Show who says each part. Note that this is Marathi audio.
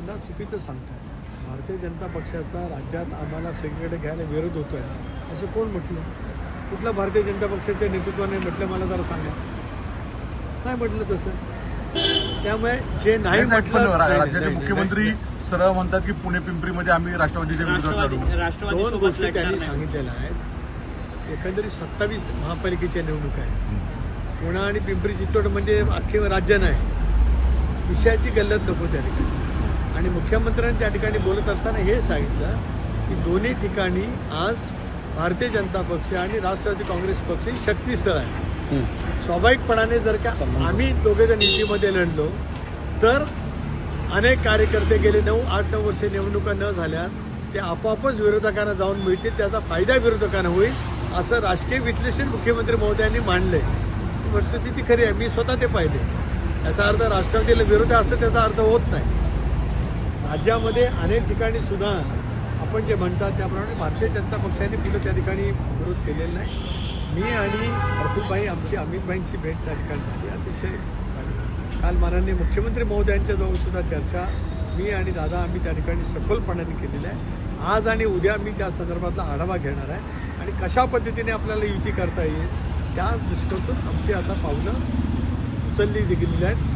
Speaker 1: पुन्हा चुकीचं सांगताय. भारतीय जनता पक्षाचा राज्यात आम्हाला सगळीकडे घ्यायला विरोध होतोय असं कोण म्हटलं? कुठल्या भारतीय जनता पक्षाच्या नेतृत्वाने म्हटलं मला जरा सांगा. नाही म्हटलं तसं. त्यामुळे जे नाही म्हटलं,
Speaker 2: राज्याचे मुख्यमंत्री सरळ म्हणतात की पुणे पिंपरीमध्ये आम्ही राष्ट्रवादीच्या विरोधात लढू.
Speaker 1: दोन गोष्टी त्यांनी सांगितलेल्या आहेत. एकंदरीत 27 महापालिकेच्या निवडणुका आहेत. पुणे आणि पिंपरी चिंचवड म्हणजे अख्खे राज्य नाही. विषयाची गल्लत नको त्या ठिकाणी. आणि मुख्यमंत्र्यांनी त्या ठिकाणी बोलत असताना हे सांगितलं की दोन्ही ठिकाणी आज भारतीय जनता पक्ष आणि राष्ट्रवादी काँग्रेस पक्ष ही शक्तीस्थळ आहे. स्वाभाविकपणाने जर का आम्ही दोघेजण युतीमध्ये लढलो तर अनेक कार्यकर्ते गेले 8-9 वर्षे निवडणुका न झाल्या ते आपोआपच विरोधकांना जाऊन मिळतील. त्याचा फायदा विरोधकांना होईल असं राजकीय विश्लेषण मुख्यमंत्री महोदयांनी मांडलंय. वस्तुस्थिती ती खरी आहे. मी स्वतः ते पाहिले. याचा अर्थ राष्ट्रवादीला विरोध असं त्याचा अर्थ होत नाही. राज्यामध्ये अनेक ठिकाणी सुद्धा आपण जे म्हणतात त्याप्रमाणे भारतीय जनता पक्षाने पुढे त्या ठिकाणी विरोध केलेला नाही. मी आणि प्रफुल्लभाई आमची अमितभाईंची भेट त्या ठिकाणी झाली. अतिशय काल माननीय मुख्यमंत्री महोदयांच्या जवळ सुद्धा चर्चा मी आणि दादा आम्ही त्या ठिकाणी सखोलपणाने केलेली आहे. आज आणि उद्या मी त्या संदर्भातला आढावा घेणार आहे आणि कशा पद्धतीने आपल्याला युती करता येईल त्या दृष्टीतून आमची आता पावलं उचलली गेलेली आहेत.